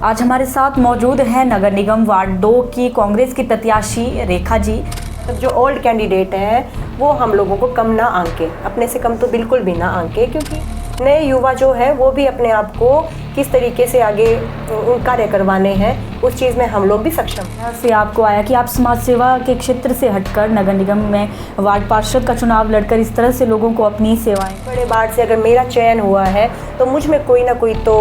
आज हमारे साथ मौजूद हैं नगर निगम वार्ड 2 की कांग्रेस की प्रत्याशी रेखा जी। जो ओल्ड कैंडिडेट हैं वो हम लोगों को कम ना आंके, अपने से कम तो बिल्कुल भी ना आंके, क्योंकि नए युवा जो है वो भी अपने आप को किस तरीके से आगे कार्य करवाने हैं उस चीज़ में हम लोग भी सक्षम हैं। से आपको आया कि आप समाज सेवा के क्षेत्र से हटकर नगर निगम में वार्ड पार्षद का चुनाव लड़कर इस तरह से लोगों को अपनी सेवाएं। बड़े वार्ड से अगर मेरा चयन हुआ है तो मुझ में कोई ना कोई तो।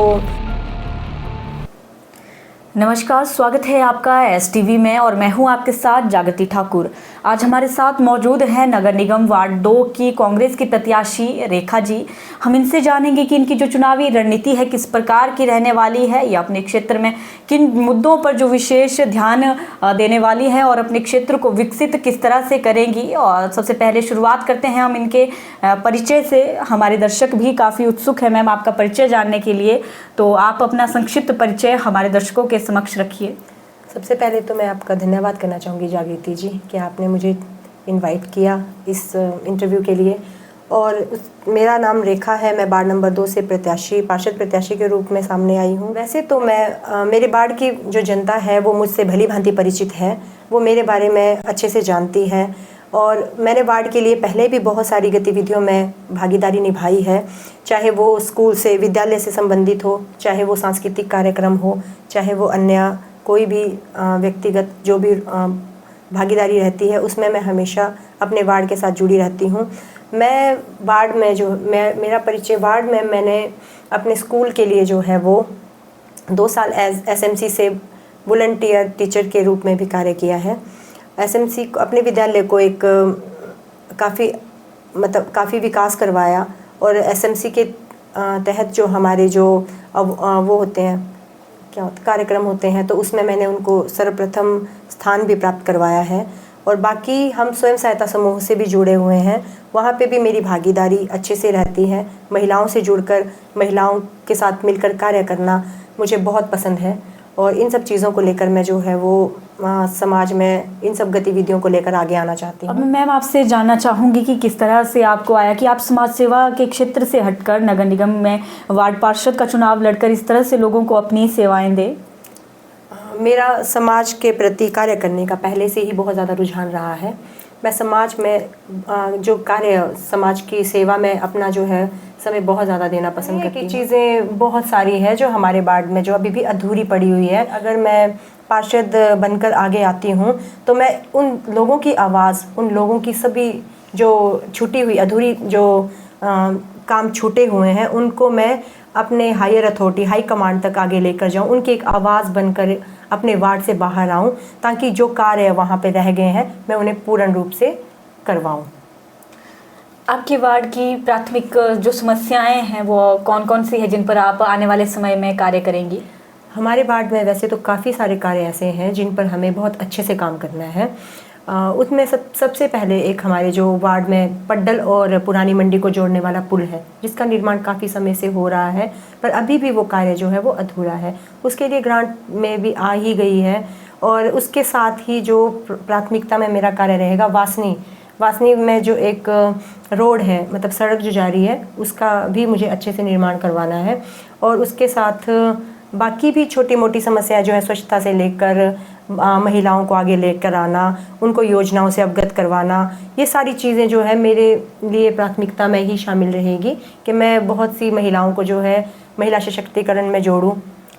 नमस्कार, स्वागत है आपका STV में और मैं हूं आपके साथ जागृति ठाकुर। आज हमारे साथ मौजूद हैं नगर निगम वार्ड 2 की कांग्रेस की प्रत्याशी रेखा जी। हम इनसे जानेंगे कि इनकी जो चुनावी रणनीति है किस प्रकार की रहने वाली है या अपने क्षेत्र में किन मुद्दों पर जो विशेष ध्यान देने वाली है और अपने क्षेत्र को विकसित किस तरह से करेंगी। और सबसे पहले शुरुआत करते हैं हम इनके परिचय से। हमारे दर्शक भी काफ़ी उत्सुक है मैम आपका परिचय जानने के लिए, तो आप अपना संक्षिप्त परिचय हमारे दर्शकों के समक्ष रखिए। सबसे पहले तो मैं आपका धन्यवाद करना चाहूँगी जागृति जी कि आपने मुझे इनवाइट किया इस इंटरव्यू के लिए। और मेरा नाम रेखा है, मैं वार्ड नंबर 2 से पार्षद प्रत्याशी के रूप में सामने आई हूँ। वैसे तो मैं मेरे वार्ड की जो जनता है वो मुझसे भली भांति परिचित है, वो मेरे बारे में अच्छे से जानती है और मैंने वार्ड के लिए पहले भी बहुत सारी गतिविधियों में भागीदारी निभाई है, चाहे वो स्कूल से विद्यालय से संबंधित हो, चाहे वो सांस्कृतिक कार्यक्रम हो, चाहे वो अन्य कोई भी व्यक्तिगत जो भी भागीदारी रहती है उसमें मैं हमेशा अपने वार्ड के साथ जुड़ी रहती हूँ। मैं वार्ड में मेरा परिचय वार्ड में मैंने अपने स्कूल के लिए जो है वो 2 साल SMC से वॉलंटियर टीचर के रूप में भी कार्य किया है। SMC अपने विद्यालय को एक काफ़ी विकास करवाया और SMC के तहत जो हमारे जो वो होते हैं कार्यक्रम होते हैं तो उसमें मैंने उनको सर्वप्रथम स्थान भी प्राप्त करवाया है। और बाकी हम स्वयं सहायता समूह से भी जुड़े हुए हैं, वहाँ पे भी मेरी भागीदारी अच्छे से रहती है। महिलाओं से जुड़कर महिलाओं के साथ मिलकर कार्य करना मुझे बहुत पसंद है और इन सब चीज़ों को लेकर मैं जो है वो समाज में इन सब गतिविधियों को लेकर आगे आना चाहती हूँ। अब मैम आपसे जानना चाहूँगी कि किस तरह से आपको आया कि आप समाज सेवा के क्षेत्र से हटकर नगर निगम में वार्ड पार्षद का चुनाव लड़कर इस तरह से लोगों को अपनी सेवाएं दें। मेरा समाज के प्रति कार्य करने का पहले से ही बहुत ज़्यादा रुझान रहा है। मैं समाज में जो कार्य समाज की सेवा में अपना जो है समय बहुत ज़्यादा देना पसंद करती हूँ। चीज़ें बहुत सारी हैं जो हमारे वार्ड में जो अभी भी अधूरी पड़ी हुई है। अगर मैं पार्षद बनकर आगे आती हूँ तो मैं उन लोगों की आवाज़, उन लोगों की सभी जो छूटी हुई अधूरी जो काम छूटे हुए हैं उनको मैं अपने हायर अथॉरिटी हाई कमांड तक आगे लेकर जाऊं, उनकी एक आवाज़ बनकर अपने वार्ड से बाहर आऊं ताकि जो कार्य वहां पे रह गए हैं मैं उन्हें पूर्ण रूप से करवाऊं। आपके वार्ड की प्राथमिक जो समस्याएं हैं वो कौन कौन सी है जिन पर आप आने वाले समय में कार्य करेंगी? हमारे वार्ड में वैसे तो काफ़ी सारे कार्य ऐसे हैं जिन पर हमें बहुत अच्छे से काम करना है। उसमें सबसे पहले एक हमारे जो वार्ड में पड्डल और पुरानी मंडी को जोड़ने वाला पुल है जिसका निर्माण काफ़ी समय से हो रहा है पर अभी भी वो कार्य जो है वो अधूरा है। उसके लिए ग्रांट में भी आ ही गई है और उसके साथ ही जो प्राथमिकता में मेरा कार्य रहेगा वासनी में जो एक रोड है मतलब सड़क जो जा रही है उसका भी मुझे अच्छे से निर्माण करवाना है। और उसके साथ बाकी भी छोटी मोटी समस्याएं जो है स्वच्छता से लेकर महिलाओं को आगे लेकर आना, उनको योजनाओं से अवगत करवाना, ये सारी चीज़ें जो है मेरे लिए प्राथमिकता में ही शामिल रहेगी कि मैं बहुत सी महिलाओं को जो है महिला सशक्तिकरण में जोड़ूं,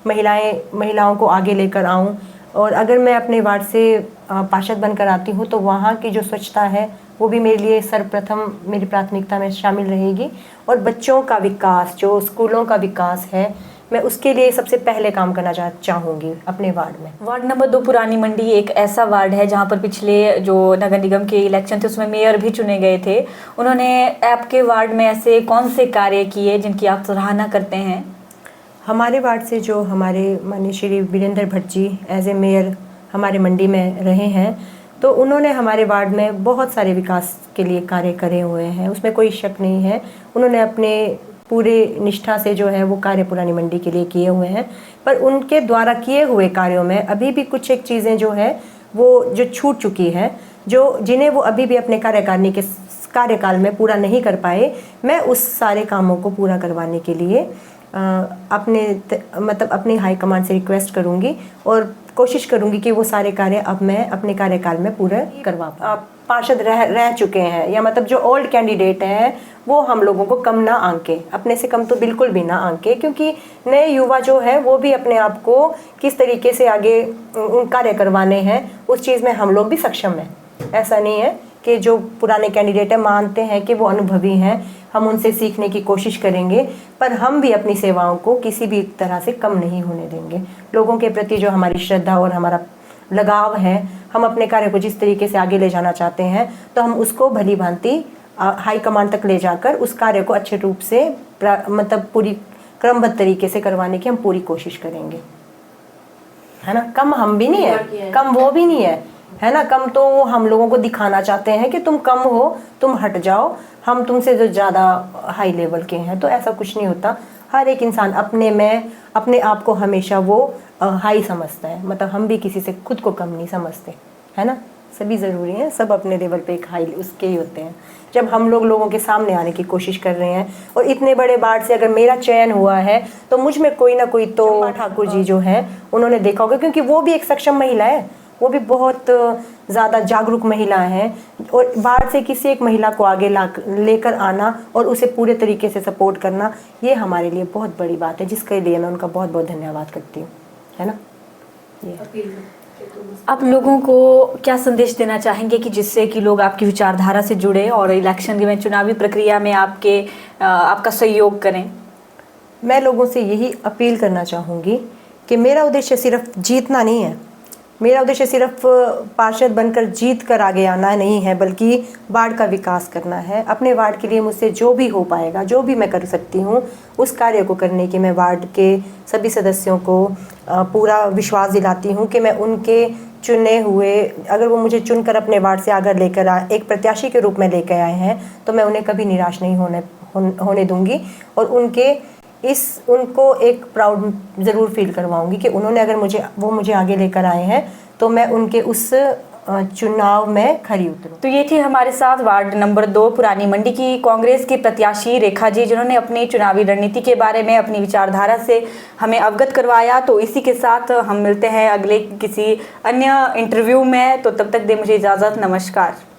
महिलाओं को आगे लेकर आऊं। और अगर मैं अपने वार्ड से पार्षद बनकर आती हूं तो वहाँ की जो स्वच्छता है वो भी मेरे लिए सर्वप्रथम मेरी प्राथमिकता में शामिल रहेगी। और बच्चों का विकास, जो स्कूलों का विकास है, मैं उसके लिए सबसे पहले काम करना चाहूँगी अपने वार्ड में। वार्ड नंबर 2 पुरानी मंडी एक ऐसा वार्ड है जहां पर पिछले जो नगर निगम के इलेक्शन थे उसमें मेयर भी चुने गए थे। उन्होंने आपके वार्ड में ऐसे कौन से कार्य किए जिनकी आप सराहना करते हैं? हमारे वार्ड से जो हमारे माननीय Shri Virendra Bhatt ji as a mayor हमारे मंडी में रहे हैं तो उन्होंने हमारे वार्ड में बहुत सारे विकास के लिए कार्य करे हुए हैं, उसमें कोई शक नहीं है। उन्होंने अपने पूरे निष्ठा से जो है वो कार्य पुरानी मंडी के लिए किए हुए हैं, पर उनके द्वारा किए हुए कार्यों में अभी भी कुछ एक चीज़ें जो है वो जो छूट चुकी है, जिन्हें वो अभी भी अपने कार्यकारिणी के कार्यकाल में पूरा नहीं कर पाए। मैं उस सारे कामों को पूरा करवाने के लिए मतलब अपनी हाई कमांड से रिक्वेस्ट करूँगी और कोशिश करूँगी कि वो सारे कार्य अब मैं अपने कार्यकाल में पूरे करवा पाऊँ। पार्षद रह चुके हैं या मतलब जो ओल्ड कैंडिडेट हैं वो हम लोगों को कम ना आंके, अपने से कम तो बिल्कुल भी ना आंके, क्योंकि नए युवा जो है वो भी अपने आप को किस तरीके से आगे कार्य करवाने हैं उस चीज़ में हम लोग भी सक्षम हैं। ऐसा नहीं है कि जो पुराने कैंडिडेट हैं मानते हैं कि वो अनुभवी हैं, हम उनसे सीखने की कोशिश करेंगे, पर हम भी अपनी सेवाओं को किसी भी तरह से कम नहीं होने देंगे। लोगों के प्रति जो हमारी श्रद्धा और हमारा लगाव है, हम अपने कार्य को जिस तरीके से आगे ले जाना चाहते हैं तो हम उसको भली भांति हाई कमांड तक ले जाकर उस कार्य को अच्छे रूप से मतलब पूरी क्रमबद्ध तरीके से करवाने की हम पूरी कोशिश करेंगे, है ना। कम हम भी नहीं है, कम वो भी नहीं है ना। कम तो वो हम लोगों को दिखाना चाहते हैं कि तुम कम हो, तुम हट जाओ, हम तुमसे जो ज़्यादा हाई लेवल के हैं, तो ऐसा कुछ नहीं होता। हर एक इंसान अपने आप को हमेशा वो हाई समझता है, मतलब हम भी किसी से खुद को कम नहीं समझते, है ना। सभी ज़रूरी हैं, सब अपने लेवल पे एक हाई उसके ही होते हैं। जब हम लोगों के सामने आने की कोशिश कर रहे हैं और इतने बड़े वार्ड से अगर मेरा चयन हुआ है तो मुझ में कोई ना कोई तो ठाकुर जी जो हैं उन्होंने देखा होगा, क्योंकि वो भी एक सक्षम महिला है, वो भी बहुत ज़्यादा जागरूक महिला हैं और वार्ड से किसी एक महिला को आगे लेकर आना और उसे पूरे तरीके से सपोर्ट करना, ये हमारे लिए बहुत बड़ी बात है, जिसके लिए मैं उनका बहुत बहुत धन्यवाद करती हूँ, है ना। ये आप लोगों को क्या संदेश देना चाहेंगे कि जिससे कि लोग आपकी विचारधारा से जुड़े और इलेक्शन में चुनावी प्रक्रिया में आपका सहयोग करें? मैं लोगों से यही अपील करना चाहूँगी कि मेरा उद्देश्य सिर्फ जीतना नहीं है, मेरा उद्देश्य सिर्फ पार्षद बनकर जीत कर आगे आना नहीं है, बल्कि वार्ड का विकास करना है। अपने वार्ड के लिए मुझसे जो भी हो पाएगा, जो भी मैं कर सकती हूँ, उस कार्य को करने की मैं वार्ड के सभी सदस्यों को पूरा विश्वास दिलाती हूँ कि मैं उनके चुने हुए, अगर वो मुझे चुनकर अपने वार्ड से आगे लेकर एक प्रत्याशी के रूप में लेकर आए हैं तो मैं उन्हें कभी निराश नहीं होने दूँगी और उनको एक प्राउड ज़रूर फील करवाऊंगी कि उन्होंने अगर मुझे आगे लेकर आए हैं तो मैं उनके उस चुनाव में खरी उतरूं। तो ये थी हमारे साथ वार्ड नंबर 2 पुरानी मंडी की कांग्रेस की प्रत्याशी रेखा जी, जिन्होंने अपनी चुनावी रणनीति के बारे में अपनी विचारधारा से हमें अवगत करवाया। तो इसी के साथ हम मिलते हैं अगले किसी अन्य इंटरव्यू में, तो तब तक दे मुझे इजाज़त। नमस्कार।